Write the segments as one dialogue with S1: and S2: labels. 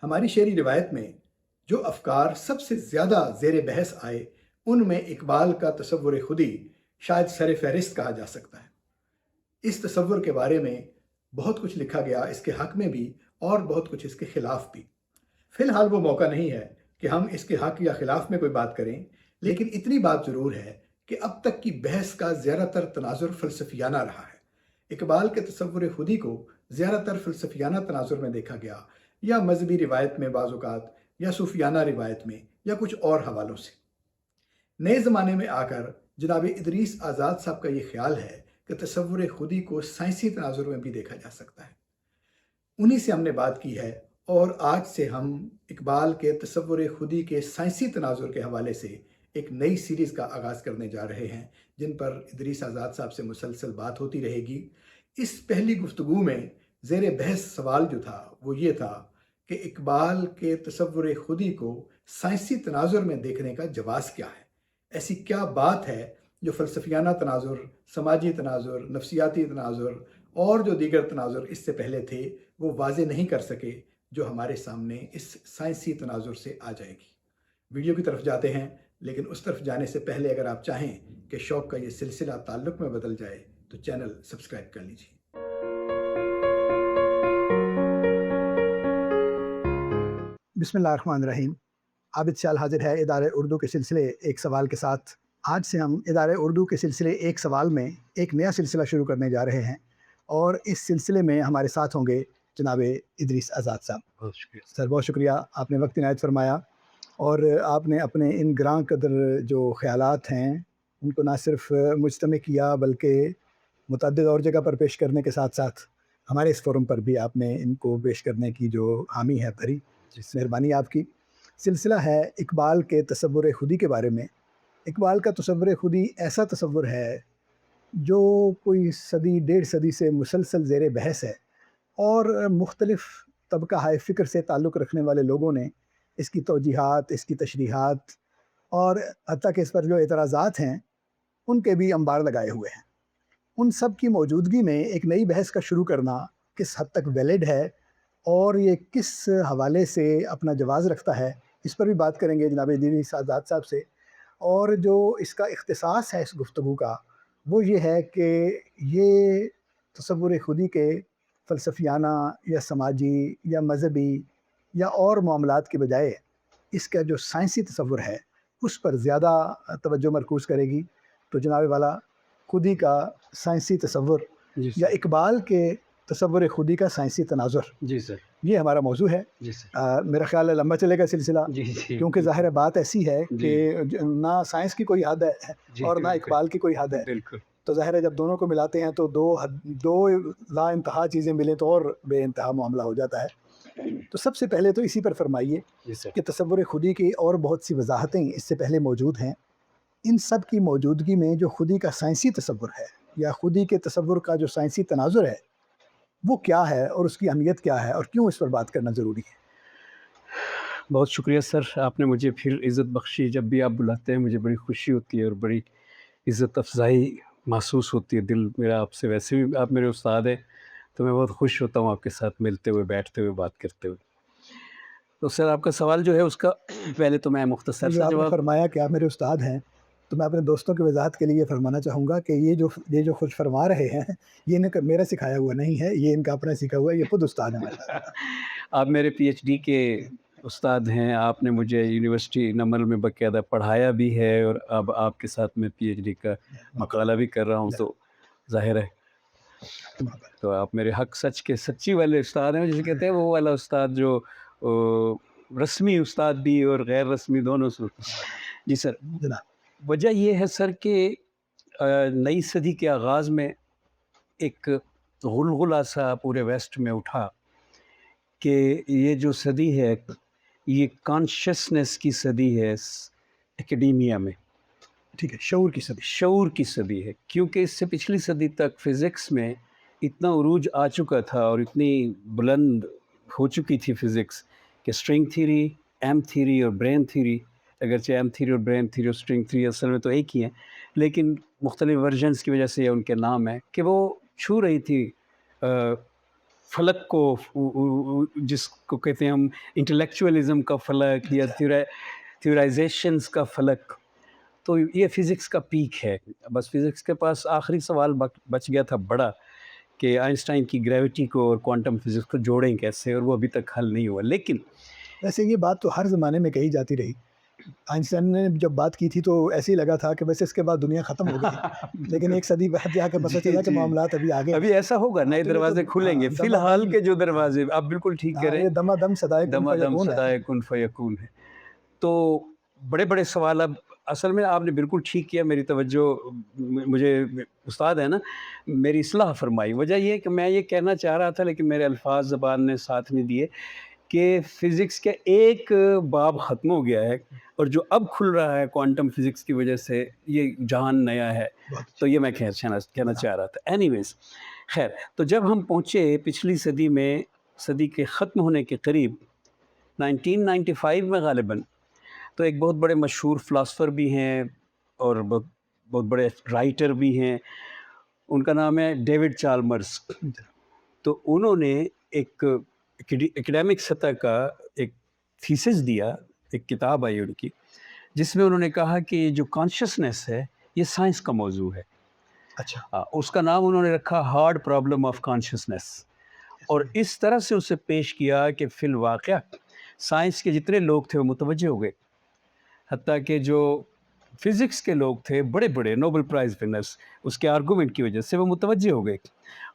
S1: ہماری شعری روایت میں جو افکار سب سے زیادہ زیر بحث آئے ان میں اقبال کا تصور خودی شاید سر فہرست کہا جا سکتا ہے۔ اس تصور کے بارے میں بہت کچھ لکھا گیا، اس کے حق میں بھی اور بہت کچھ اس کے خلاف بھی۔ فی الحال وہ موقع نہیں ہے کہ ہم اس کے حق یا خلاف میں کوئی بات کریں، لیکن اتنی بات ضرور ہے کہ اب تک کی بحث کا زیادہ تر تناظر فلسفیانہ رہا ہے۔ اقبال کے تصور خودی کو زیادہ تر فلسفیانہ تناظر میں دیکھا گیا، یا مذہبی روایت میں بعض اوقات، یا صوفیانہ روایت میں، یا کچھ اور حوالوں سے۔ نئے زمانے میں آ کر جناب ادریس آزاد صاحب کا یہ خیال ہے کہ تصور خودی کو سائنسی تناظر میں بھی دیکھا جا سکتا ہے۔ انہی سے ہم نے بات کی ہے، اور آج سے ہم اقبال کے تصور خودی کے سائنسی تناظر کے حوالے سے ایک نئی سیریز کا آغاز کرنے جا رہے ہیں، جن پر ادریس آزاد صاحب سے مسلسل بات ہوتی رہے گی۔ اس پہلی گفتگو میں زیر بحث سوال جو تھا وہ یہ تھا کہ اقبال کے تصور خودی کو سائنسی تناظر میں دیکھنے کا جواز کیا ہے؟ ایسی کیا بات ہے جو فلسفیانہ تناظر، سماجی تناظر، نفسیاتی تناظر اور جو دیگر تناظر اس سے پہلے تھے وہ واضح نہیں کر سکے، جو ہمارے سامنے اس سائنسی تناظر سے آ جائے گی۔ ویڈیو کی طرف جاتے ہیں، لیکن اس طرف جانے سے پہلے اگر آپ چاہیں کہ شوق کا یہ سلسلہ تعلق میں بدل جائے تو چینل سبسکرائب کر لیجیے۔
S2: بسم اللہ الرحمن الرحیم۔ عابد سیال حاضر ہے ادارے اردو کے سلسلے ایک سوال کے ساتھ۔ آج سے ہم ادارے اردو کے سلسلے ایک سوال میں ایک نیا سلسلہ شروع کرنے جا رہے ہیں، اور اس سلسلے میں ہمارے ساتھ ہوں گے جناب ادریس آزاد صاحب۔
S3: بہت شکریہ
S2: سر، بہت شکریہ، آپ نے وقت عنایت فرمایا، اور آپ نے اپنے ان گراں قدر جو خیالات ہیں ان کو نہ صرف مجتمع کیا بلکہ متعدد اور جگہ پر پیش کرنے کے ساتھ ساتھ ہمارے اس فورم پر بھی آپ نے ان کو پیش کرنے کی جو حامی ہے بھری، مہربانی آپ کی۔ سلسلہ ہے اقبال کے تصور خودی کے بارے میں۔ اقبال کا تصور خودی ایسا تصور ہے جو کوئی صدی ڈیڑھ صدی سے مسلسل زیر بحث ہے، اور مختلف طبقہ ہائے فکر سے تعلق رکھنے والے لوگوں نے اس کی توجیحات، اس کی تشریحات، اور حتیٰ کہ اس پر جو اعتراضات ہیں ان کے بھی انبار لگائے ہوئے ہیں۔ ان سب کی موجودگی میں ایک نئی بحث کا شروع کرنا کس حد تک ویلڈ ہے اور یہ کس حوالے سے اپنا جواز رکھتا ہے، اس پر بھی بات کریں گے جناب ادریس آزاد صاحب سے۔ اور جو اس کا اختصاص ہے اس گفتگو کا وہ یہ ہے کہ یہ تصور خودی کے فلسفیانہ یا سماجی یا مذہبی یا اور معاملات کے بجائے اس کا جو سائنسی تصور ہے اس پر زیادہ توجہ مرکوز کرے گی۔ تو جناب والا، خودی کا سائنسی تصور
S3: جی
S2: یا
S3: سر۔
S2: اقبال کے تصور خودی کا سائنسی تناظر،
S3: جی سر۔
S2: یہ ہمارا موضوع ہے۔
S3: جی سر۔
S2: میرا خیال ہے لمبا چلے گا سلسلہ،
S3: جی جی
S2: کیونکہ ظاہر ہے بات ایسی ہے کہ
S3: جی
S2: نہ سائنس کی کوئی حد ہے
S3: جی
S2: اور نہ
S3: بالکل
S2: اقبال کی کوئی حد ہے۔
S3: بالکل
S2: تو ظاہر ہے جب دونوں کو ملاتے ہیں تو دو لا انتہا چیزیں ملیں تو اور بے انتہا معاملہ ہو جاتا ہے۔ تو سب سے پہلے تو اسی پر فرمائیے
S3: جی سر۔
S2: کہ تصور خودی کی اور بہت سی وضاحتیں اس سے پہلے موجود ہیں، ان سب کی موجودگی میں جو خودی کا سائنسی تصور ہے یا خودی کے تصور کا جو سائنسی تناظر ہے وہ کیا ہے، اور اس کی اہمیت کیا ہے، اور کیوں اس پر بات کرنا ضروری ہے؟
S3: بہت شکریہ سر، آپ نے مجھے پھر عزت بخشی۔ جب بھی آپ بلاتے ہیں مجھے بڑی خوشی ہوتی ہے اور بڑی عزت افزائی محسوس ہوتی ہے۔ دل میرا آپ سے، ویسے بھی آپ میرے استاد ہیں تو میں بہت خوش ہوتا ہوں آپ کے ساتھ ملتے ہوئے، بیٹھتے ہوئے، بات کرتے ہوئے۔ تو سر آپ کا سوال جو ہے اس کا پہلے تو میں مختصر
S2: جو
S3: سا
S2: آپ نے
S3: جواب۔
S2: فرمایا کہ آپ میرے استاد ہیں، تو میں اپنے دوستوں کی وضاحت کے لیے فرمانا چاہوں گا کہ یہ جو خود فرما رہے ہیں یہ ان کا میرا سکھایا ہوا نہیں ہے، یہ ان کا اپنا سیکھا ہوا ہے، یہ خود استاد ہیں ماشاءاللہ۔
S3: آپ میرے پی ایچ ڈی کے استاد ہیں، آپ نے مجھے یونیورسٹی نمل میں باقاعدہ پڑھایا بھی ہے، اور اب آپ کے ساتھ میں پی ایچ ڈی کا مقالہ بھی کر رہا ہوں، تو ظاہر ہے تو آپ میرے حق سچ کے سچی والے استاد ہیں، جسے کہتے ہیں وہ والا استاد جو رسمی استاد بھی اور غیر رسمی دونوں سے۔ جی سر،
S2: جناب
S3: وجہ یہ ہے سر کہ نئی صدی کے آغاز میں ایک غلغلہ سا پورے ویسٹ میں اٹھا کہ یہ جو صدی ہے یہ کانشسنس کی صدی ہے اکیڈیمیا میں،
S2: ٹھیک ہے، شعور کی صدی۔
S3: شعور کی صدی ہے، کیونکہ اس سے پچھلی صدی تک فزکس میں اتنا عروج آ چکا تھا اور اتنی بلند ہو چکی تھی فزکس کہ اسٹرنگ تھیوری، ایم تھیوری اور برین تھیوری، اگرچہ ایم تھیوری اور برین تھیوری اور اسٹرنگ تھیوری اصل میں تو ایک ہی ہیں، لیکن مختلف ورژنس کی وجہ سے یہ ان کے نام ہے، کہ وہ چھو رہی تھی فلک کو جس کو کہتے ہیں ہم انٹلیکچوئلزم کا فلک یا تھیورائزیشنز کا فلک، تو یہ فزکس کا پیک ہے. بس فزکس کے پاس آخری سوال بچ گیا تھا بڑا، کہ آئنسٹائن کی گریوٹی کو اور کوانٹم فزکس کو جوڑیں کیسے، اور وہ ابھی تک حل نہیں ہوا. لیکن
S2: ویسے یہ بات تو ہر زمانے میں کہی جاتی رہی. آئنسٹائن نے جب بات کی تھی تو ایسے ہی لگا تھا کہ ویسے اس کے بعد دنیا ختم ہو گئی، لیکن ایک صدی بعد جا کے پتہ چلا کہ معاملات ابھی آگے
S3: ابھی ایسا ہوگا، نئے
S2: تو یہ
S3: دروازے
S2: تو
S3: کھلیں گے. فی الحال کے جو دروازے آپ بالکل ٹھیک کہہ رہے
S2: یہ
S3: ہیں،
S2: دما دم صدائے کن
S3: دما دم
S2: فیکون ہے.
S3: صدائے کن فیکون ہے. تو بڑے بڑے سوال. اب اصل میں آپ نے بالکل ٹھیک کیا، میری توجہ، مجھے استاد ہے نا، میری اصلاح فرمائی. وجہ یہ ہے کہ میں یہ کہنا چاہ رہا تھا لیکن میرے الفاظ زبان نے ساتھ نہیں دیے، کہ فزکس کے ایک باب ختم ہو گیا ہے، اور جو اب کھل رہا ہے کوانٹم فزکس کی وجہ سے، یہ جہان نیا ہے. تو یہ میں کہنا چاہ رہا تھا. اینی ویز، خیر، تو جب ہم پہنچے پچھلی صدی میں، صدی کے ختم ہونے کے قریب 1995 میں غالباً، تو ایک بہت بڑے مشہور فلاسفر بھی ہیں اور بہت بڑے رائٹر بھی ہیں، ان کا نام ہے ڈیوڈ چالمرس. تو انہوں نے ایک ایکڈیمک سطح کا ایک تھیسس دیا، ایک کتاب آئی ان کی، جس میں انہوں نے کہا کہ جو کانشیسنیس ہے یہ سائنس کا موضوع ہے.
S2: اچھا،
S3: اس کا نام انہوں نے رکھا ہارڈ پرابلم آف کانشیسنیس. اور اس طرح سے اسے پیش کیا کہ فی الواقع سائنس کے جتنے لوگ تھے وہ متوجہ ہو گئے، حتیٰ کہ جو فزکس کے لوگ تھے، بڑے بڑے نوبل پرائز ونرز، اس کے آرگومنٹ کی وجہ سے وہ متوجہ ہو گئے.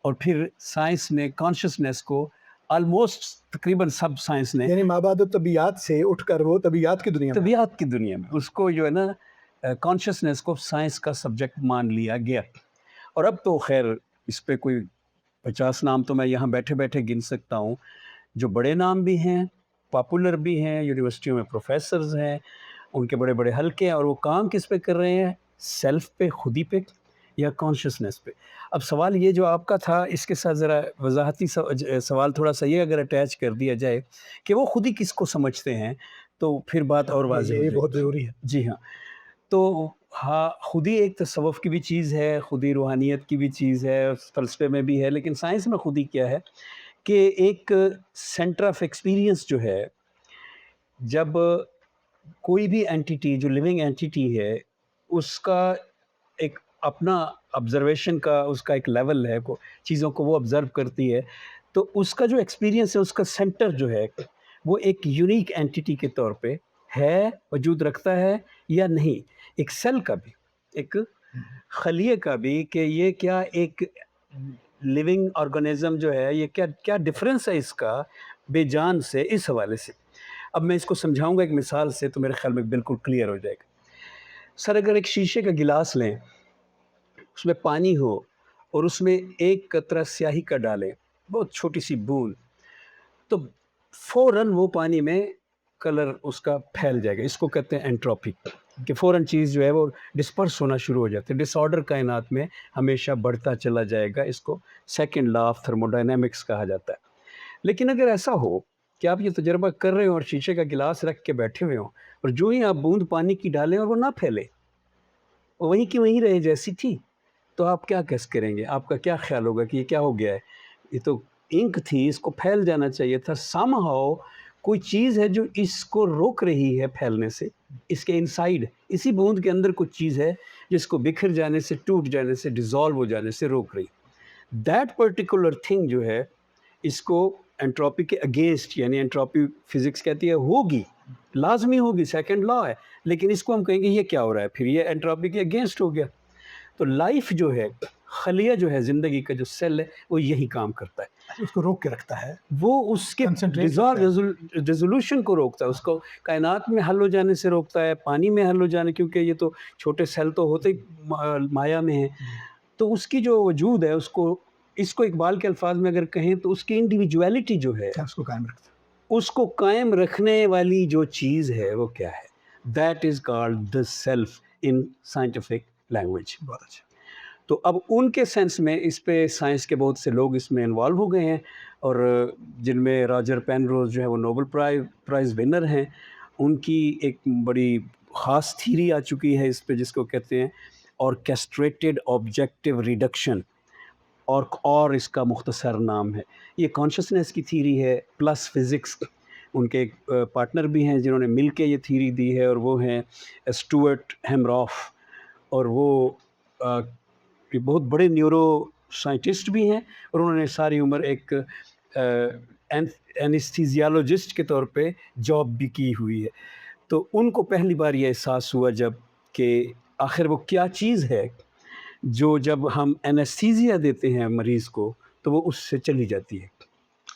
S3: اور پھر سائنس نے کانشیسنیس کو آلموسٹ تقریباً سب سائنس نے،
S2: یعنی مابعد الطبیعیات سے اٹھ کر وہ طبیعیات کی دنیا میں
S3: طبیعت کی دنیا میں، اس کو جو ہے نا کانشیسنیس کو سائنس کا سبجیکٹ مان لیا گیا. اور اب تو خیر اس پہ کوئی 50 نام تو میں یہاں بیٹھے بیٹھے گن سکتا ہوں، جو بڑے نام بھی ہیں، پاپولر بھی ہیں، یونیورسٹیوں میں پروفیسرز ہیں، ان کے بڑے بڑے حلقے ہیں، اور وہ کام کس پہ کر رہے ہیں؟ سیلف پہ، خودی پہ، یا کانشیسنیس پہ. اب سوال یہ جو آپ کا تھا، اس کے ساتھ ذرا وضاحتی سوال تھوڑا سا یہ اگر اٹیچ کر دیا جائے کہ وہ خودی کس کو سمجھتے ہیں، تو پھر بات اور واضح ہو
S2: یہ
S3: جائے
S2: بہت
S3: گی.
S2: ضروری ہے.
S3: جی ہاں. تو ہاں، خودی ایک تصوف کی بھی چیز ہے، خودی روحانیت کی بھی چیز ہے، فلسفے میں بھی ہے، لیکن سائنس میں خودی کیا ہے کہ ایک سینٹر آف ایکسپیرینس جو ہے، جب کوئی بھی اینٹیٹی جو لیونگ اینٹیٹی ہے، اس کا ایک اپنا آبزرویشن کا اس کا ایک لیول ہے، چیزوں کو وہ آبزرو کرتی ہے، تو اس کا جو ایکسپیرینس ہے، اس کا سینٹر جو ہے وہ ایک یونیک اینٹیٹی کے طور پہ ہے، وجود رکھتا ہے یا نہیں. ایک سیل کا بھی، ایک خلیے کا بھی، کہ یہ کیا ایک لیونگ آرگنزم جو ہے، یہ کیا ڈفرینس ہے اس کا بے جان سے. اس حوالے سے اب میں اس کو سمجھاؤں گا ایک مثال سے، تو میرے خیال میں بالکل کلیئر ہو جائے گا. سر، اگر ایک شیشے کا گلاس لیں، اس میں پانی ہو، اور اس میں ایک قطرہ سیاہی کا ڈالیں، بہت چھوٹی سی بوند، تو فوراً وہ پانی میں کلر اس کا پھیل جائے گا. اس کو کہتے ہیں انٹروپی، کہ فوراً چیز جو ہے وہ ڈسپرس ہونا شروع ہو جاتی ہے. ڈس آرڈر کائنات میں ہمیشہ بڑھتا چلا جائے گا. اس کو سیکنڈ لا آف تھرموڈائنامکس کہا جاتا ہے. لیکن اگر ایسا ہو کہ آپ یہ تجربہ کر رہے ہوں اور شیشے کا گلاس رکھ کے بیٹھے ہوئے ہوں، اور جو ہی آپ بوند پانی کی ڈالیں اور وہ نہ پھیلے، وہیں کی وہیں رہے جیسی تھی، تو آپ کیا گیس کریں گے؟ آپ کا کیا خیال ہوگا کہ یہ کیا ہو گیا ہے؟ یہ تو انک تھی، اس کو پھیل جانا چاہیے تھا. سم ہاؤ کوئی چیز ہے جو اس کو روک رہی ہے پھیلنے سے. اس کے انسائیڈ، اسی بوند کے اندر کچھ چیز ہے جس کو بکھر جانے سے، ٹوٹ جانے سے، ڈیزالو ہو جانے سے روک رہی. دیٹ پرٹیکولر تھنگ جو ہے، اس کو انٹروپی کے اگینسٹ، یعنی انٹروپی فزکس کہتی ہے ہوگی، لازمی ہوگی، سیکنڈ لا ہے، لیکن اس کو ہم کہیں گے یہ کیا ہو رہا ہے، پھر یہ انٹروپی کے اگینسٹ ہو گیا. تو لائف جو ہے، خلیہ جو ہے، زندگی کا جو سیل ہے، وہ یہی کام کرتا ہے.
S2: اس کو روک کے رکھتا ہے،
S3: وہ اس کے ریزولوشن کو روکتا ہے، اس کو کائنات میں حل ہو جانے سے روکتا ہے، پانی میں حل ہو جانے، کیونکہ یہ تو چھوٹے سیل تو ہوتے ہی مایا میں ہیں. تو اس کی جو وجود ہے، اس کو اقبال کے الفاظ میں اگر کہیں تو اس کی انڈیویجویلٹی جو ہے،
S2: اس کو قائم رکھتا ہے.
S3: اس کو قائم رکھنے والی جو چیز ہے وہ کیا ہے؟ That is called the self in scientific language.
S2: بہت اچھا.
S3: تو اب ان کے سینس میں اس پہ سائنس کے بہت سے لوگ اس میں انوالو ہو گئے ہیں، اور جن میں راجر پینروز جو ہے وہ نوبل پرائز ونر ہیں. ان کی ایک بڑی خاص تھیری آ چکی ہے اس پہ، جس کو کہتے ہیں آرکیسٹریٹڈ آبجیکٹیو ریڈکشن. اور اس کا مختصر نام ہے. یہ کانشسنس کی تھیری ہے پلس فزکس. ان کے ایک پارٹنر بھی ہیں جنہوں نے مل کے یہ تھیری دی ہے، اور وہ ہیں اسٹوارٹ ہیمراف، اور وہ بہت بڑے نیورو سائنٹسٹ بھی ہیں، اور انہوں نے ساری عمر ایک اینستھیزیالوجسٹ کے طور پہ جاب بھی کی ہوئی ہے. تو ان کو پہلی بار یہ احساس ہوا جب کہ آخر وہ کیا چیز ہے جو جب ہم اینستھیزیا دیتے ہیں مریض کو تو وہ اس سے چلی جاتی ہے.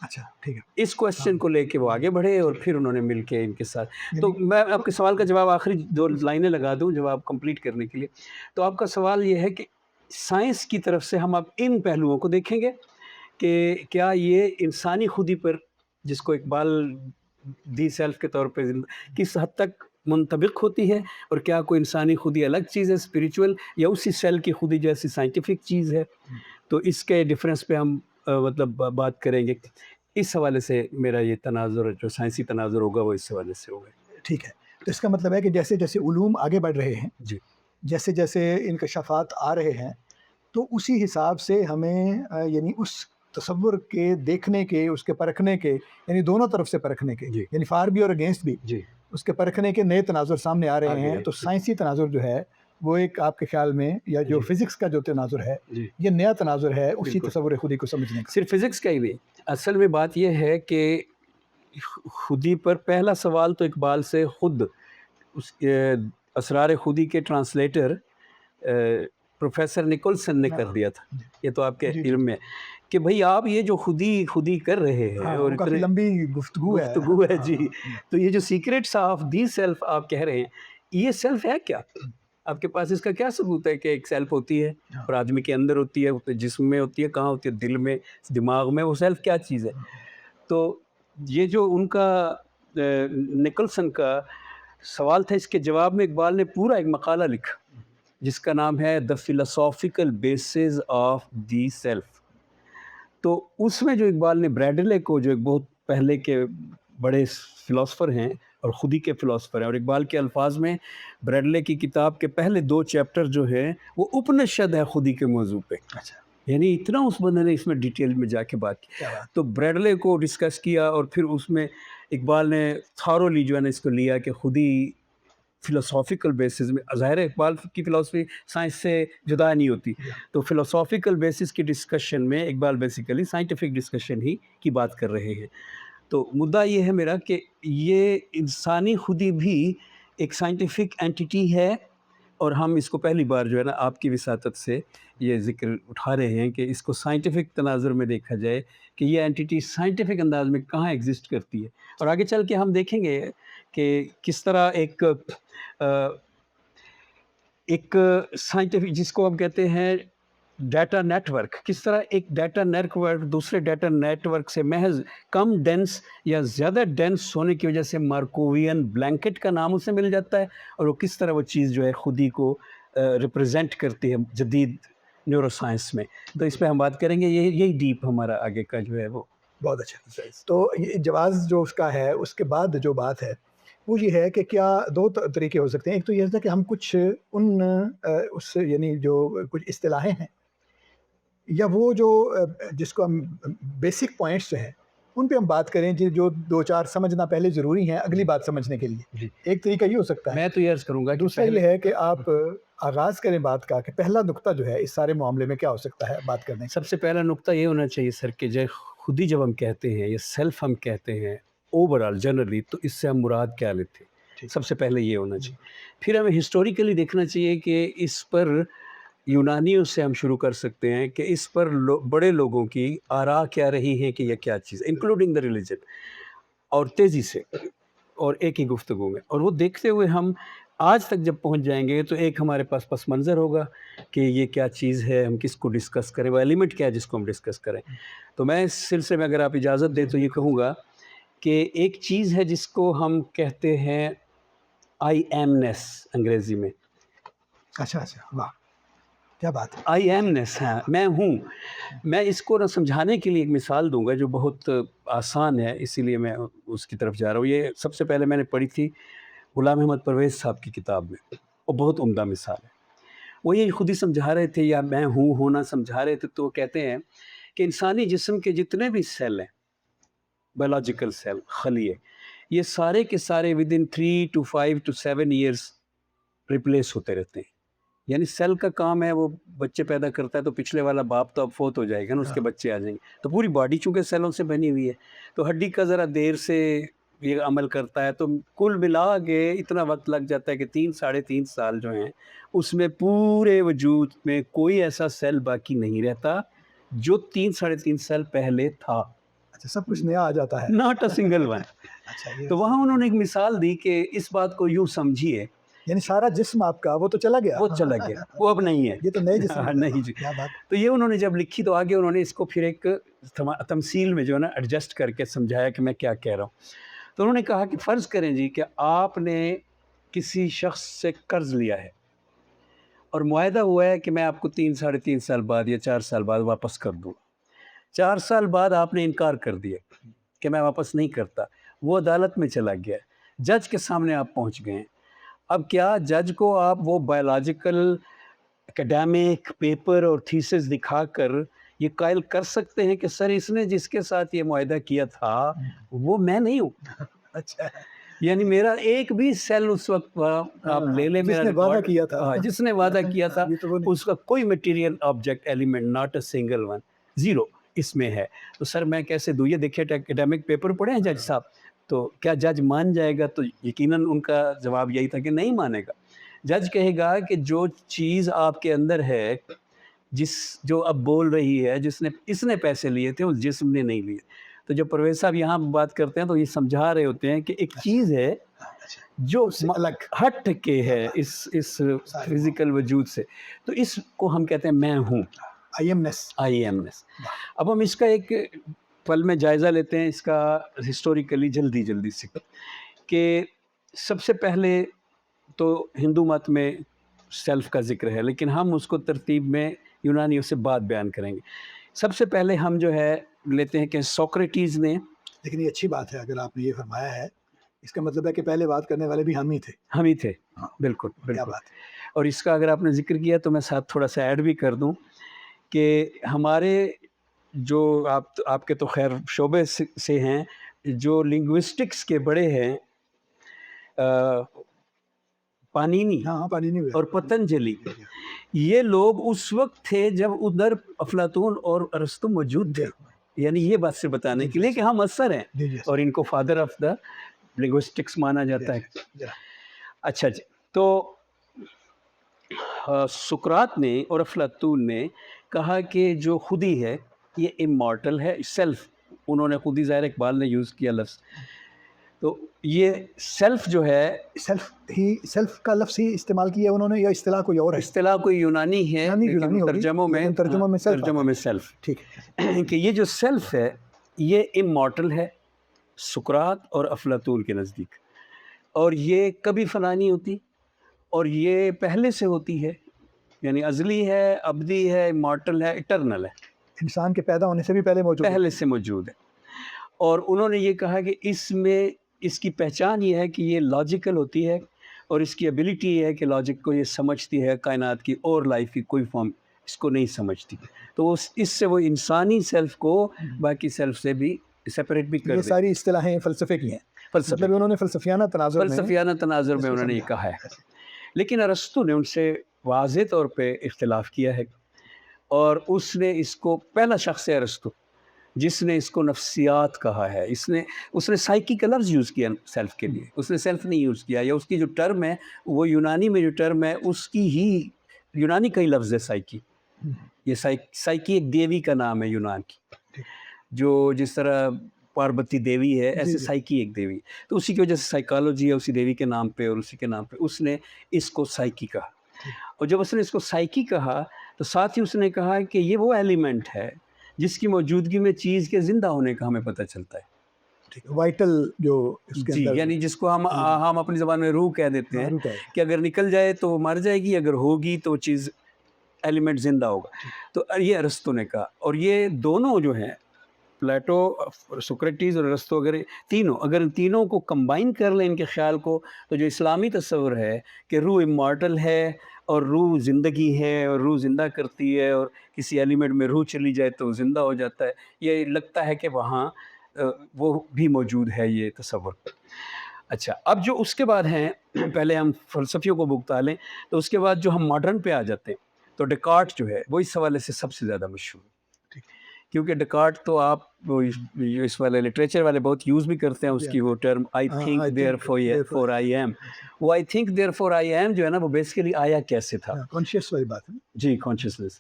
S2: اچھا ٹھیک ہے.
S3: اس کویسچن کو لے کے وہ آگے بڑھے، اور پھر انہوں نے مل کے ان کے ساتھ. تو میں آپ کے سوال کا جواب آخری 2 لائنیں لگا دوں جواب کمپلیٹ کرنے کے لیے. تو آپ کا سوال یہ ہے کہ سائنس کی طرف سے ہم اب ان پہلوؤں کو دیکھیں گے کہ کیا یہ انسانی خودی پر، جس کو اقبال دی سیلف کے طور پہ کس حد تک منطبق ہوتی ہے، اور کیا کوئی انسانی خودی الگ چیز ہے اسپریچول، یا اسی سیل کی خودی جیسی سائنٹیفک چیز ہے. تو اس کے ڈفرینس پہ ہم مطلب بات کریں گے. اس حوالے سے میرا یہ تناظر جو سائنسی تناظر ہوگا وہ اس حوالے سے ہوگا.
S2: ٹھیک ہے. تو اس کا مطلب ہے کہ جیسے جیسے علوم آگے بڑھ رہے ہیں،
S3: جی
S2: جیسے جیسے انکشافات آ رہے ہیں، تو اسی حساب سے ہمیں یعنی اس تصور کے دیکھنے کے، اس کے پرکھنے کے، یعنی دونوں طرف سے پرکھنے کے،
S3: جی
S2: یعنی فار بھی اور اگینسٹ بھی،
S3: جی
S2: اس کے پرکھنے کے نئے تناظر سامنے آ رہے
S3: آگے
S2: ہیں.
S3: ہیں.
S2: تو سائنسی تناظر جو ہے وہ ایک آپ کے خیال میں، یا جو
S3: جی
S2: فزکس کا جو تناظر ہے،
S3: جی
S2: یہ نیا تناظر ہے اسی
S3: بالکل.
S2: تصور خودی کو سمجھنے کا.
S3: صرف فزکس کا ہی نہیں، اصل میں بات یہ ہے کہ خودی پر پہلا سوال تو اقبال سے خود اس اسرار خودی کے ٹرانسلیٹر پروفیسر نکولسن نے کر دیا تھا. یہ تو آپ کے
S2: جی جی
S3: علم میں ہے کہ بھئی آپ یہ جو خودی کر رہے ہیں،
S2: ہاں،
S3: اور
S2: وہ کافی لمبی گفتگو ہے.
S3: گفتگو ہے. جی
S2: ہاں.
S3: تو یہ جو سیکریٹس آف دی سیلف آپ کہہ رہے ہیں، یہ سیلف ہے کیا؟ آپ کے پاس اس کا کیا ثبوت ہے کہ ایک سیلف ہوتی ہے، اور آدمی کے اندر ہوتی ہے، جسم میں ہوتی ہے، کہاں ہوتی ہے؟ دل میں، دماغ میں. وہ سیلف کیا چیز ہے؟ تو یہ جو ان کا نکلسن کا سوال تھا، اس کے جواب میں اقبال نے پورا ایک مقالہ لکھا جس کا نام ہے دا philosophical bases of the self. تو اس میں جو اقبال نے بریڈلے کو، جو ایک بہت پہلے کے بڑے فلاسفر ہیں اور خودی کے فلاسفر ہیں، اور اقبال کے الفاظ میں بریڈلے کی کتاب کے پہلے 2 چیپٹر جو ہیں وہ اپنشد ہے خودی کے موضوع پہ.
S2: اچھا،
S3: یعنی اتنا اس بندے نے اس میں ڈیٹیل میں جا کے بات کی.
S2: کیا بات.
S3: تو بریڈلے کو ڈسکس کیا، اور پھر اس میں اقبال نے تھارولی جو ہے نا اس کو لیا کہ خودی فلاسافیکل بیسز میں. ظاہر ہے اقبال کی فلاسفی سائنس سے جدا نہیں ہوتی، تو فلاسافیکل بیسز کی ڈسکشن میں اقبال بیسیکلی سائنٹیفک ڈسکشن ہی کی بات کر رہے ہیں. تو مدعا یہ ہے میرا کہ یہ انسانی خودی بھی ایک سائنٹیفک اینٹیٹی ہے، اور ہم اس کو پہلی بار جو ہے نا آپ کی وساطت سے یہ ذکر اٹھا رہے ہیں کہ اس کو سائنٹیفک تناظر میں دیکھا جائے کہ یہ اینٹیٹی سائنٹیفک انداز میں کہاں ایگزسٹ کرتی ہے. اور آگے چل کے ہم دیکھیں گے کہ کس طرح ایک سائنٹیفک، جس کو ہم کہتے ہیں ڈیٹا نیٹ ورک، کس طرح ایک ڈیٹا نیٹ ورک دوسرے ڈیٹا نیٹ ورک سے محض کم ڈینس یا زیادہ ڈینس ہونے کی وجہ سے مارکووین بلینکٹ کا نام اسے مل جاتا ہے، اور وہ کس طرح وہ چیز جو ہے خودی کو ریپرزینٹ کرتی ہے جدید نیورو سائنس میں. تو اس پہ ہم بات کریں گے. یہی ڈیپ ہمارا آگے کا جو ہے وہ.
S2: بہت اچھا. تو یہ جواز جو اس کا ہے، اس کے بعد جو بات ہے وہ یہ ہے کہ کیا 2 طریقے ہو سکتے ہیں. ایک تو یہ ہے کہ ہم کچھ اس یعنی جو کچھ اصطلاحیں ہیں، یا وہ جو جس کو ہم بیسک پوائنٹس ہیں ان پہ ہم بات کریں، جو 2-4 سمجھنا پہلے ضروری ہیں اگلی بات سمجھنے کے لیے.
S3: جی
S2: ایک طریقہ یہ ہو سکتا ہے.
S3: میں تو یہ عرض کروں گا کہ
S2: دوسرا یہ ہے کہ آپ آغاز کریں بات کا کہ پہلا نقطہ جو ہے اس سارے معاملے میں کیا ہو سکتا ہے بات کرنے کا.
S3: سب سے پہلا نقطہ یہ ہونا چاہیے سر کہ جو خودی جب ہم کہتے ہیں یا سیلف ہم کہتے ہیں اوورآل جنرلی، تو اس سے ہم مراد کیا لیتے ہیں. سب سے پہلے یہ ہونا چاہیے. پھر ہمیں ہسٹوریکلی دیکھنا چاہیے کہ اس پر یونانیوں سے ہم شروع کر سکتے ہیں کہ اس پر بڑے لوگوں کی آراء کیا رہی ہیں کہ یہ کیا چیز، انکلوڈنگ دا ریلیجن، اور تیزی سے اور ایک ہی گفتگو میں. اور وہ دیکھتے ہوئے ہم آج تک جب پہنچ جائیں گے تو ایک ہمارے پاس پس منظر ہوگا کہ یہ کیا چیز ہے، ہم کس کو ڈسکس کریں، وہ ایلیمنٹ کیا ہے جس کو ہم ڈسکس کریں. تو میں اس سلسلے میں اگر آپ اجازت دیں تو یہ کہوں گا کہ ایک چیز ہے جس کو ہم کہتے ہیں آئی ایمنیس انگریزی میں.
S2: اچھا، واہ، کیا بات ہے.
S3: آئی ایمنیس، ہاں میں ہوں. میں اس کو نہ سمجھانے کے لیے ایک مثال دوں گا جو بہت آسان ہے، اسی لیے میں اس کی طرف جا رہا ہوں. یہ سب سے پہلے میں نے پڑھی تھی غلام احمد پرویز صاحب کی کتاب میں، اور بہت عمدہ مثال ہے. وہ یہ خود ہی سمجھا رہے تھے یا میں ہوں ہونا سمجھا رہے تھے، تو وہ کہتے ہیں کہ انسانی جسم کے جتنے بھی سیل ہیں، بایولوجیکل سیل، خلیے، یہ سارے کے سارے with in 3 to 5 to 7 years replace ہوتے رہتے ہیں. یعنی سیل کا کام ہے وہ بچے پیدا کرتا ہے، تو پچھلے والا باپ تو اب فوت ہو جائے گا نا، اس کے بچے آ جائیں گے. تو پوری باڈی چونکہ سیلوں سے بنی ہوئی ہے، تو ہڈی کا ذرا دیر سے یہ عمل کرتا ہے، تو کل ملا کے اتنا وقت لگ جاتا ہے کہ 3 ساڑھے 3 سال جو ہیں اس میں پورے وجود میں کوئی ایسا سیل باقی نہیں رہتا جو 3 ساڑھے 3 سال پہلے تھا.
S2: اچھا، سب کچھ نیا آ جاتا ہے.
S3: Not a single one.
S2: اچھا، یہ
S3: تو وہاں انہوں نے ایک مثال دی کہ اس بات کو یوں سمجھیے،
S2: یعنی سارا جسم آپ کا وہ تو چلا گیا،
S3: وہ چلا گیا، وہ اب نہیں ہے.
S2: یہ تو نئے جسم.
S3: نہیں جی.
S2: کیا بات.
S3: تو یہ انہوں نے جب لکھی تو آگے انہوں نے اس کو پھر ایک تمثیل میں جو ہے نا ایڈجسٹ کر کے سمجھایا کہ میں کیا کہہ رہا ہوں. تو انہوں نے کہا کہ فرض کریں جی کہ آپ نے کسی شخص سے قرض لیا ہے اور معاہدہ ہوا ہے کہ میں آپ کو 3 ساڑھے 3 سال بعد یا 4 سال بعد واپس کر دوں. 4 سال بعد آپ نے انکار کر دیا کہ میں واپس نہیں کرتا، وہ عدالت میں چلا گیا، جج کے سامنے آپ پہنچ گئے ہیں. اب کیا جج کو آپ وہ بایولوجیکل اکیڈیمک پیپر اور تھیسس دکھا کر یہ قائل کر سکتے ہیں کہ سر اس نے جس کے ساتھ یہ معاہدہ کیا تھا وہ میں نہیں ہوں؟
S2: اچھا،
S3: یعنی میرا ایک بھی سیل اس وقت آپ لے لیں،
S2: جس نے وعدہ کیا تھا،
S3: جس نے وعدہ کیا تھا
S2: یہ تو وہ نہیں.
S3: اس کا کوئی material object element, not a single one, zero اس میں ہے. تو سر میں کیسے دوں؟ یہ دیکھیے اکیڈیمک پیپر پڑھے ہیں جج صاحب، تو کیا جج مان جائے گا؟ تو یقیناً ان کا جواب یہی تھا کہ نہیں مانے گا. جج کہے گا کہ جو چیز آپ کے اندر ہے، جو اب بول رہی ہے، اس نے پیسے لیے تھے، اس جسم نے نہیں لیے. تو جب پرویز صاحب یہاں بات کرتے ہیں تو یہ سمجھا رہے ہوتے ہیں کہ ایک چیز ہے جو
S2: الگ
S3: ہٹ کے ہے اس فزیکل وجود سے، تو اس کو ہم کہتے ہیں میں ہوں،
S2: آئی ایم نیس.
S3: اب ہم اس کا ایک پل میں جائزہ لیتے ہیں، اس کا ہسٹوریکلی جلدی سے، کہ سب سے پہلے تو ہندو مت میں سیلف کا ذکر ہے، لیکن ہم اس کو ترتیب میں یونانیوں سے بعد بیان کریں گے. سب سے پہلے ہم جو ہے لیتے ہیں کہ سوکریٹیز نے.
S2: لیکن یہ اچھی بات ہے اگر آپ نے یہ فرمایا ہے، اس کا مطلب ہے کہ پہلے بات کرنے والے بھی ہم ہی تھے.
S3: بالکل.
S2: کیا بات ہے.
S3: اور اس کا اگر آپ نے ذکر کیا تو میں ساتھ تھوڑا سا ایڈ بھی کر دوں کہ ہمارے جو آپ کے تو خیر شعبے سے ہیں، جو لنگوسٹکس کے بڑے ہیں، پانینی اور پتنجلی، یہ لوگ اس وقت تھے جب ادھر افلاطون اور ارسطو موجود تھے. یعنی یہ بات سے بتانے کے لیے کہ ہم اثر ہیں اور ان کو فادر آف دا لنگوسٹکس مانا جاتا ہے. اچھا جی، تو سقراط نے اور افلاطون نے کہا کہ جو خودی ہے یہ امارٹل ہے، سیلف. انہوں نے خودی، ظاہر اقبال نے یوز کیا لفظ، تو یہ سیلف جو ہے،
S2: سیلف کا لفظ ہی استعمال کیا انہوں نے یا اصطلاح کوئی اور ہے؟
S3: اصطلاح کوئی یونانی ہے، لیکن ترجموں میں سیلف.
S2: ٹھیک ہے
S3: کہ یہ جو سیلف ہے یہ امارٹل ہے سقراط اور افلاطون کے نزدیک، اور یہ کبھی فنا نہیں ہوتی، اور یہ پہلے سے ہوتی ہے، یعنی ازلی ہے، ابدی ہے، امارٹل ہے، اٹرنل ہے،
S2: انسان کے پیدا ہونے سے بھی پہلے
S3: سے موجود ہے. اور انہوں نے یہ کہا کہ اس کی پہچان یہ ہے کہ یہ لاجیکل ہوتی ہے، اور اس کی ایبلٹی یہ ہے کہ لاجک کو یہ سمجھتی ہے، کائنات کی اور لائف کی کوئی فارم اس کو نہیں سمجھتی. تو اس سے وہ انسانی سیلف کو باقی سیلف سے بھی سیپریٹ بھی کر.
S2: یہ ساری اصطلاحیں فلسفے کی ہیں، مطلب انہوں نے فلسفیانہ تناظر میں
S3: انہوں نے یہ کہا ہے. لیکن ارسطو نے ان سے واضح طور پہ اختلاف کیا ہے، اور اس نے اس کو، پہلا شخص ہے ارسطو جس نے اس کو نفسیات کہا ہے. اس نے سائیکی کا لفظ یوز کیا سیلف کے لیے، اس نے سیلف نہیں یوز کیا، یا اس کی جو ٹرم ہے وہ یونانی میں جو ٹرم ہے اس کی ہی یونانی کا ہی لفظ ہے سائیکی. یہ سائیکی ایک دیوی کا نام ہے یونان کی، جو جس طرح پاربتی دیوی ہے ایسے سائیکی ایک دیوی. تو اسی کی وجہ سے سائیکالوجی ہے اسی دیوی کے نام پہ، اور اسی کے نام پہ اس نے اس کو سائیکی کہا. اور جب اس نے اس کو سائیکی کہا تو ساتھ ہی اس نے کہا کہ یہ وہ ایلیمنٹ ہے جس کی موجودگی میں چیز کے زندہ ہونے کا ہمیں پتہ چلتا ہے.
S2: وائٹل جو اس کے اندر،
S3: یعنی جس کو ہم اپنی زبان میں روح کہہ دیتے ہیں کہ اگر نکل جائے تو وہ مر جائے گی، اگر ہوگی تو وہ چیز ایلیمنٹ زندہ ہوگا. تو یہ ارسطو نے کہا. اور یہ دونوں جو ہیں، پلیٹو، سقراطیس اور ارسطو، اگر ان تینوں کو کمبائن کر لیں ان کے خیال کو، تو جو اسلامی تصور ہے کہ روح امارٹل ہے اور روح زندگی ہے اور روح زندہ کرتی ہے، اور کسی ایلیمنٹ میں روح چلی جائے تو زندہ ہو جاتا ہے. یہ لگتا ہے کہ وہاں وہ بھی موجود ہے یہ تصور. اچھا، اب جو اس کے بعد ہیں، پہلے ہم فلسفیوں کو بگتا لیں، تو اس کے بعد جو ہم ماڈرن پہ آ جاتے ہیں تو ڈیکارٹ جو ہے وہ اس حوالے سے سب سے زیادہ مشہور ہے. کیونکہ ڈیکارٹ تو آپ اس والے لٹریچر والے بہت یوز بھی کرتے ہیں اس کی وہ term I think therefore I am. وہ I think therefore I am جو ہے نا، وہ بیسیکلی آیا کیسے تھا.
S2: کانشیس والی بات ہے.
S3: جی، کانشیسنیس.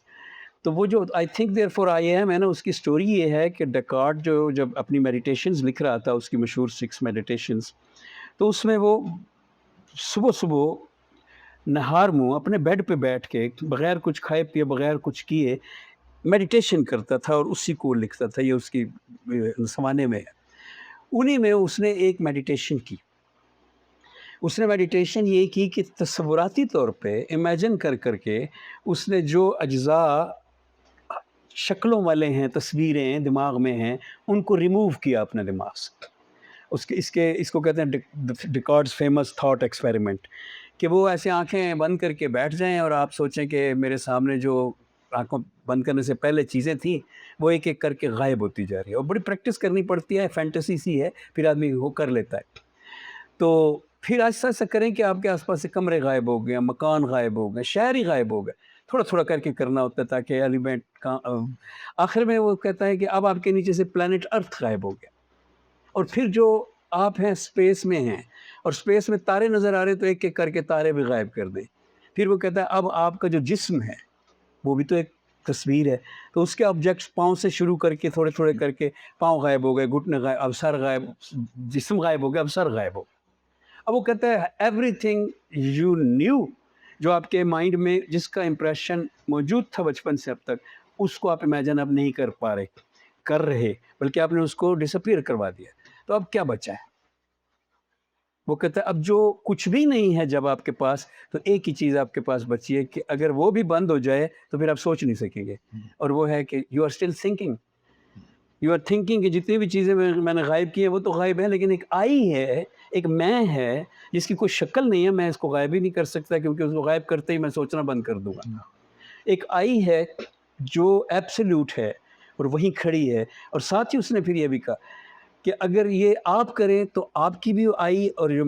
S3: تو وہ جو I think therefore I am ہے نا، اس کی سٹوری یہ ہے کہ ڈیکارٹ جو جب اپنی میڈیٹیشنز لکھ رہا تھا، اس کی مشہور 6 میڈیٹیشنز، تو اس میں وہ صبح نہار منہ اپنے بیڈ پہ بیٹھ کے بغیر کچھ کھائے پیے، بغیر کچھ کیے میڈیٹیشن کرتا تھا اور اسی کو لکھتا تھا. یہ اس کی زمانے میں ہے. انہی میں اس نے ایک میڈیٹیشن کی. اس نے میڈیٹیشن یہ کی کہ تصوراتی طور پہ امیجن کر کے اس نے جو اجزاء شکلوں والے ہیں، تصویریں دماغ میں ہیں، ان کو ریموو کیا اپنے دماغ سے. اس کو کہتے ہیں ڈیکارٹس فیمس تھاٹ ایکسپیریمنٹ، کہ وہ ایسے آنکھیں بند کر کے بیٹھ جائیں اور آپ سوچیں کہ میرے سامنے جو آنکھوں بند کرنے سے پہلے چیزیں تھیں وہ ایک ایک کر کے غائب ہوتی جا رہی ہے. اور بڑی پریکٹس کرنی پڑتی ہے، فینٹیسی سی ہے، پھر آدمی وہ کر لیتا ہے. تو پھر آہستہ آہستہ کریں کہ آپ کے آس پاس سے کمرے غائب ہو گئے، مکان غائب ہو گئے، شہر ہی غائب ہو گئے. تھوڑا تھوڑا کر کے کرنا ہوتا ہے تاکہ ایلیمنٹ کا آخر میں وہ کہتا ہے کہ اب آپ کے نیچے سے پلانٹ ارتھ غائب ہو گیا. اور پھر جو آپ ہیں اسپیس میں ہیں اور اسپیس میں تارے نظر آ رہے تو ایک ایک کر کے تارے بھی غائب کر دیں. پھر وہ کہتا ہے اب آپ کا جو جسم ہے وہ بھی تو ایک تصویر ہے. تو اس کے آبجیکٹس پاؤں سے شروع کر کے تھوڑے تھوڑے کر کے پاؤں غائب ہو گئے، گھٹنے غائب، اب سر غائب، جسم غائب ہو گیا، اب سر غائب ہو گیا. اب وہ کہتا ہے ایوری تھنگ یو نیو، جو آپ کے مائنڈ میں جس کا امپریشن موجود تھا بچپن سے اب تک، اس کو آپ امیجن اب نہیں کر رہے بلکہ آپ نے اس کو ڈس اپیئر کروا دیا. تو اب کیا بچا ہے؟ وہ کہتا ہے اب جو کچھ بھی نہیں ہے جب آپ کے پاس، تو ایک ہی چیز آپ کے پاس بچی ہے کہ اگر وہ بھی بند ہو جائے تو پھر آپ سوچ نہیں سکیں گے. اور وہ ہے کہ you are still thinking, you are thinking کہ جتنی بھی چیزیں میں نے غائب کی ہیں وہ تو غائب ہیں، لیکن ایک آئی ہے، ایک میں ہے جس کی کوئی شکل نہیں ہے. میں اس کو غائب ہی نہیں کر سکتا کیونکہ اس کو غائب کرتے ہی میں سوچنا بند کر دوں گا. ایک آئی ہے جو ایبسلیوٹ ہے اور وہیں کھڑی ہے. اور ساتھ ہی اس نے پھر یہ بھی کہا کہ اگر یہ آپ کریں تو آپ کی بھی آئی، اور جو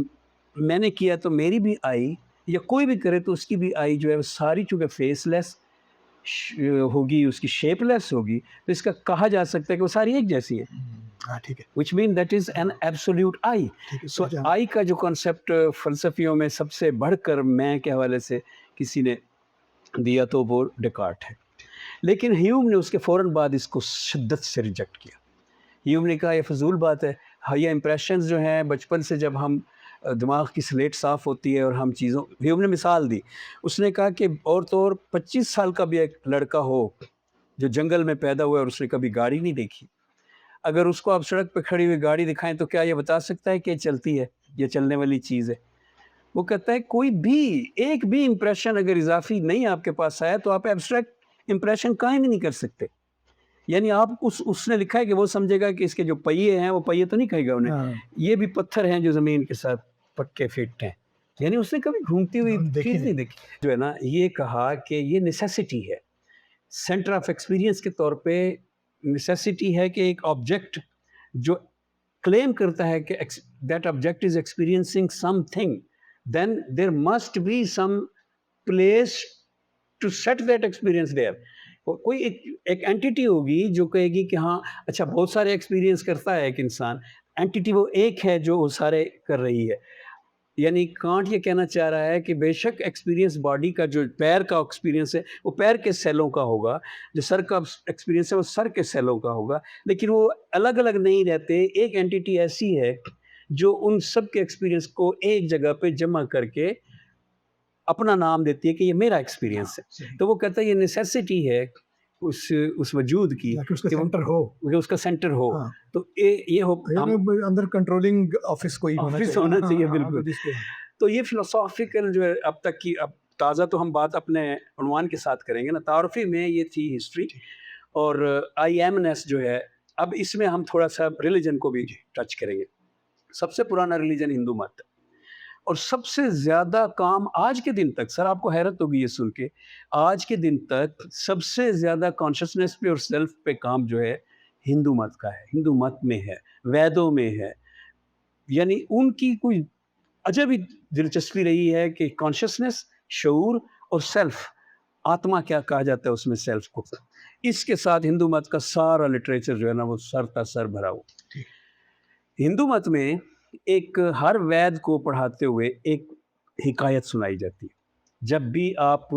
S3: میں نے کیا تو میری بھی آئی، یا کوئی بھی کرے تو اس کی بھی آئی جو ہے وہ ساری چونکہ فیس لیس ہوگی، اس کی شیپ لیس ہوگی، تو اس کا کہا جا سکتا ہے کہ وہ ساری ایک جیسی ہے.
S2: ٹھیک ہے.
S3: which mean that is an absolute I. So I کا جو کنسیپٹ فلسفیوں میں سب سے بڑھ کر میں کے حوالے سے کسی نے دیا تو وہ ڈیکارٹ ہے. لیکن ہیوم نے اس کے فوراً بعد اس کو شدت سے ریجیکٹ کیا. ہیوم نے کہا یہ فضول بات ہے. یہ امپریشنز جو ہیں بچپن سے جب ہم دماغ کی سلیٹ صاف ہوتی ہے اور ہم چیزوں، ہیوم نے مثال دی. اس نے کہا کہ اور تو اور 25 سال کا بھی ایک لڑکا ہو جو جنگل میں پیدا ہوا اور اس نے کبھی گاڑی نہیں دیکھی، اگر اس کو آپ سڑک پہ کھڑی ہوئی گاڑی دکھائیں تو کیا یہ بتا سکتا ہے کہ یہ چلتی ہے، یہ چلنے والی چیز ہے؟ وہ کہتا ہے کوئی بھی ایک بھی امپریشن اگر اضافی نہیں آپ کے پاس آیا تو آپ ایبسٹریکٹ امپریشن قائم ہی نہیں کر سکتے. یعنی آپ اس نے لکھا ہے کہ وہ سمجھے گا کہ اس کے جو پہیے ہیں وہ پہیے تو نہیں کہے گا انہیں، یہ بھی پتھر ہیں جو زمین کے ساتھ پکے فٹ ہیں. یعنی اس نے کبھی گھومتی ہوئی چیز نہیں دیکھی. جو ہے نا یہ کہا کہ یہ نیسیسٹی ہے، سینٹر آف ایکسپیرینس کے طور پہ نیسیسٹی ہے کہ ایک آبجیکٹ جو کلیم کرتا ہے کہ that object is experiencing something, then there must be some place to set that experience there. کوئی ایک اینٹیٹی ہوگی جو کہے گی کہ ہاں اچھا بہت سارے ایکسپیرینس کرتا ہے ایک انسان، اینٹیٹی وہ ایک ہے جو وہ سارے کر رہی ہے. یعنی کانٹ یہ کہنا چاہ رہا ہے کہ بے شک ایکسپیرینس باڈی کا جو پیر کا ایکسپیرینس ہے وہ پیر کے سیلوں کا ہوگا، جو سر کا ایکسپیرینس ہے وہ سر کے سیلوں کا ہوگا، لیکن وہ الگ الگ نہیں رہتے. ایک اینٹیٹی ایسی ہے جو ان سب کے ایکسپیرینس کو ایک جگہ پہ جمع کر کے اپنا نام دیتی ہے کہ یہ میرا ایکسپیرینس ہے. تو وہ کہتا ہے یہ نیسیسٹی ہے اس وجود کی کہ اس کا سینٹر ہو. تو یہ ہو
S2: اندر کنٹرولنگ آفس کوئی
S3: ہونا چاہیے. بالکل. تو یہ فلسافیکل جو ہے اب تک کی، اب تازہ تو ہم بات اپنے عنوان کے ساتھ کریں گے نا، تعارفی میں یہ تھی ہسٹری. اور آئی ایمنیس جو ہے، اب اس میں ہم تھوڑا سا ریلیجن کو بھی ٹچ کریں گے. سب سے پرانا ریلیجن ہندو مت ہے. اور سب سے زیادہ کام آج کے دن تک، سر آپ کو حیرت ہوگی یہ سن کے، آج کے دن تک سب سے زیادہ کانشسنس پہ اور سیلف پہ کام جو ہے ہندو مت کا ہے، ہندو مت میں ہے، ویدوں میں ہے. یعنی ان کی کوئی عجب ہی دلچسپی رہی ہے کہ کانشسنس، شعور اور سیلف، آتما کیا کہا جاتا ہے اس میں سیلف کو، اس کے ساتھ ہندو مت کا سارا لٹریچر جو ہے نا وہ سر تا سر بھرا ہوا. ہندو مت میں ایک ہر وید کو پڑھاتے ہوئے ایک حکایت سنائی جاتی ہے. جب بھی آپ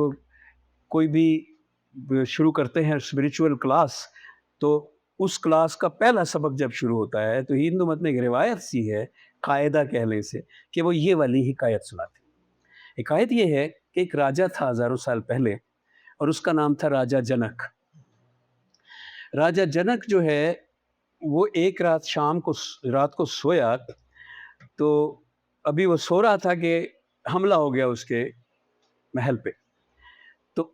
S3: کوئی بھی شروع کرتے ہیں اسپریچول کلاس، تو اس کلاس کا پہلا سبق جب شروع ہوتا ہے تو ہندو مت میں ایک روایت سی ہے، قاعدہ کہہ لیں سے، کہ وہ یہ والی حکایت سناتے ہیں. حکایت یہ ہے کہ ایک راجا تھا ہزاروں سال پہلے، اور اس کا نام تھا راجا جنک. راجا جنک جو ہے وہ ایک رات رات کو سویا، تو ابھی وہ سو رہا تھا کہ حملہ ہو گیا اس کے محل پہ. تو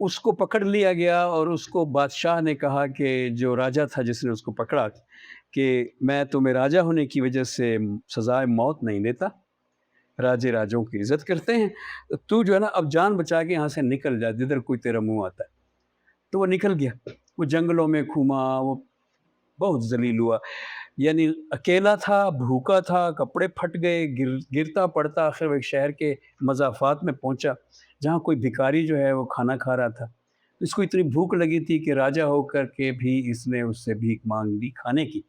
S3: اس کو پکڑ لیا گیا اور اس کو بادشاہ نے کہا کہ جو راجا تھا جس نے اس کو پکڑا کہ میں تمہیں راجا ہونے کی وجہ سے سزائے موت نہیں دیتا، راجے راجوں کی عزت کرتے ہیں، تو جو ہے نا اب جان بچا کے یہاں سے نکل جا جدھر کوئی تیرا منہ آتا ہے. تو وہ نکل گیا، وہ جنگلوں میں گھوما، وہ بہت ذلیل ہوا، یعنی اکیلا تھا، بھوکا تھا، کپڑے پھٹ گئے، گرتا پڑتا آخر وہ ایک شہر کے مضافات میں پہنچا جہاں کوئی بھکاری جو ہے وہ کھانا کھا رہا تھا. اس کو اتنی بھوک لگی تھی کہ راجا ہو کر کے بھی اس نے اس سے بھیک مانگ لی کھانے کی.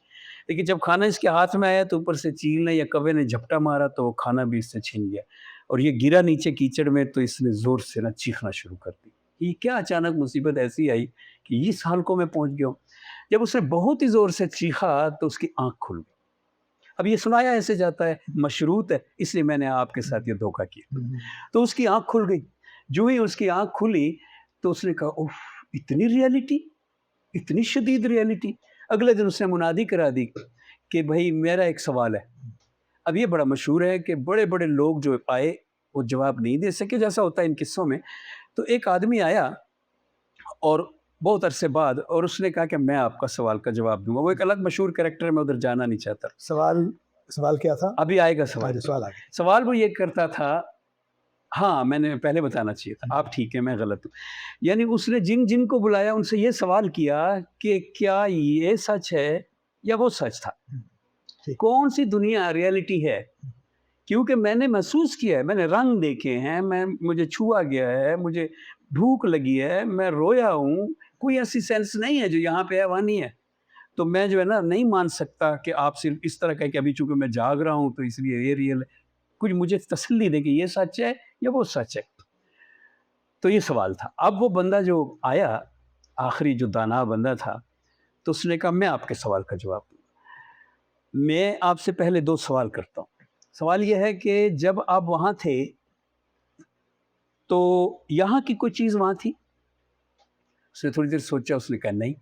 S3: لیکن جب کھانا اس کے ہاتھ میں آیا تو اوپر سے چیل نے یا کوے نے جھپٹا مارا تو وہ کھانا بھی اس سے چھین گیا، اور یہ گرا نیچے کیچڑ میں تو اس نے زور سے نہ چیخنا شروع کر دی. یہ کیا اچانک مصیبت ایسی آئی کہ اس حال کو میں پہنچ گیا ہوں. جب اس نے بہت ہی زور سے چیخا تو اس کی آنکھ کھل گئی. اب یہ سنایا ایسے جاتا ہے، مشروط ہے، اس لیے میں نے آپ کے ساتھ یہ دھوکہ کیا. تو اس کی آنکھ کھل گئی. جو ہی اس کی آنکھ کھلی تو اس نے کہا اوف، اتنی ریئلٹی، اتنی شدید ریئلٹی. اگلے دن اس نے منادی کرا دی کہ بھائی میرا ایک سوال ہے. اب یہ بڑا مشہور ہے کہ بڑے بڑے لوگ جو آئے وہ جواب نہیں دے سکے، جیسا ہوتا ہے ان قصوں میں. تو ایک آدمی آیا اور بہت عرصے بعد، اور اس نے کہا کہ میں آپ کا سوال کا جواب دوں گا. وہ ایک الگ مشہور کریکٹر ہے، میں ادھر جانا نہیں چاہتا.
S2: سوال کیا تھا؟
S3: ابھی آئے گا سوال.
S2: سوال آگے.
S3: سوال وہ یہ کرتا تھا، ہاں میں نے پہلے بتانا چاہیے تھا، آپ ٹھیک ہے میں غلط ہوں. یعنی اس نے جن کو بلایا ان سے یہ سوال کیا کہ کیا یہ سچ ہے یا وہ سچ تھا، کون سی دنیا ریئلٹی ہے. کیونکہ میں نے محسوس کیا ہے، میں نے رنگ دیکھے ہیں، مجھے چھوا گیا ہے، مجھے بھوک لگی ہے، میں رویا ہوں، کوئی ایسی سینس نہیں ہے جو یہاں پہ ہے وہاں نہیں ہے. تو میں جو ہے نا نہیں مان سکتا کہ آپ صرف اس طرح کہ ابھی چونکہ میں جاگ رہا ہوں تو اس لیے یہ ریئل ہے. کچھ مجھے تسلی دے کہ یہ سچ ہے یا وہ سچ ہے. تو یہ سوال تھا. اب وہ بندہ جو آیا، آخری جو دانا بندہ تھا، تو اس نے کہا میں آپ کے سوال کا جواب دوں. میں آپ سے پہلے 2 سوال کرتا ہوں. سوال یہ ہے کہ جب آپ وہاں تھے تو یہاں کی کوئی چیز وہاں تھی؟ اس نے تھوڑی دیر سوچا، اس نے کہا نہیں.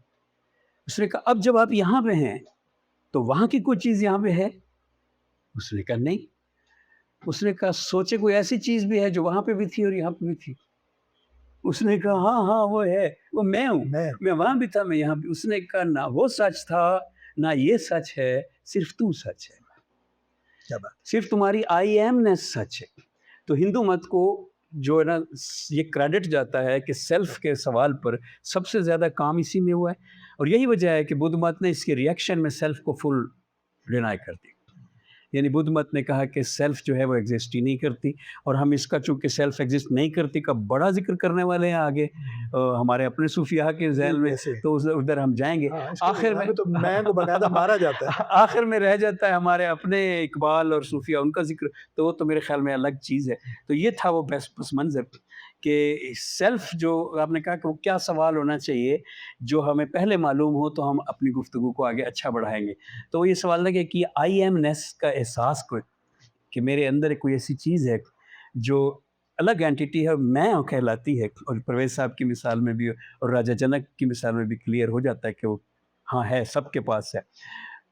S3: اس نے کہا اب جب آپ یہاں پہ ہیں تو وہاں کی کوئی چیز یہاں پہ ہے؟ اس نے کہا نہیں. اس نے کہا سوچے کوئی ایسی چیز بھی ہے جو وہاں پہ بھی تھی اور یہاں پہ بھی تھی؟ اس نے کہا ہاں وہ ہے، وہ میں ہوں، میں وہاں بھی تھا، میں یہاں بھی. اس نے کہا نہ وہ سچ تھا نہ یہ سچ ہے، صرف تو سچ ہے، صرف تمہاری آئی ایم نیس سچ ہے. تو ہندو مت کو جو ہے نا یہ کریڈٹ جاتا ہے کہ سیلف کے سوال پر سب سے زیادہ کام اسی میں ہوا ہے. اور یہی وجہ ہے کہ بدھ مت نے اس کے ریئیکشن میں سیلف کو فل ڈینائی کر دی. یعنی بدھ مت نے کہا کہ سیلف جو ہے وہ ایگزسٹ ہی نہیں کرتی، اور ہم اس کا چونکہ سیلف ایگزسٹ نہیں کرتی کا بڑا ذکر کرنے والے ہیں آگے ہمارے اپنے صوفیاء کے ذیل میں، تو ادھر ہم جائیں گے. آخر میں تو میں کو باقاعدہ مارا جاتا ہے، آخر میں رہ جاتا ہے ہمارے اپنے اقبال اور صوفیاء، ان کا ذکر، تو وہ تو میرے خیال میں الگ چیز ہے. تو یہ تھا وہ پس منظر کہ سیلف جو آپ نے کہا کہ وہ کیا سوال ہونا چاہیے جو ہمیں پہلے معلوم ہو تو ہم اپنی گفتگو کو آگے اچھا بڑھائیں گے. تو وہ یہ سوال لگے کہ آئی ایم نیس کا احساس کوئی کہ میرے اندر کوئی ایسی چیز ہے جو الگ اینٹیٹی ہے، میں کہلاتی ہے. اور پرویز صاحب کی مثال میں بھی اور راجا جنک کی مثال میں بھی کلیئر ہو جاتا ہے کہ وہ ہاں ہے، سب کے پاس ہے.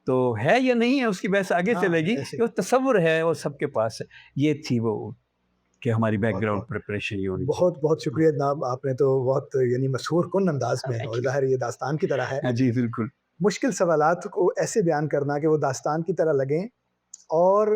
S3: تو ہے یا نہیں ہے اس کی بحث آگے چلے گی، وہ تصور ہے وہ سب کے پاس ہے. یہ تھی وہ کہ ہماری بیک گراؤنڈ پریپریشن یہ ہونی.
S2: بہت بہت شکریہ جناب، آپ نے تو بہت یعنی مسحور کن انداز میں، اور ظاہر یہ داستان کی طرح ہے.
S3: جی بالکل.
S2: مشکل سوالات کو ایسے بیان کرنا کہ وہ داستان کی طرح لگیں اور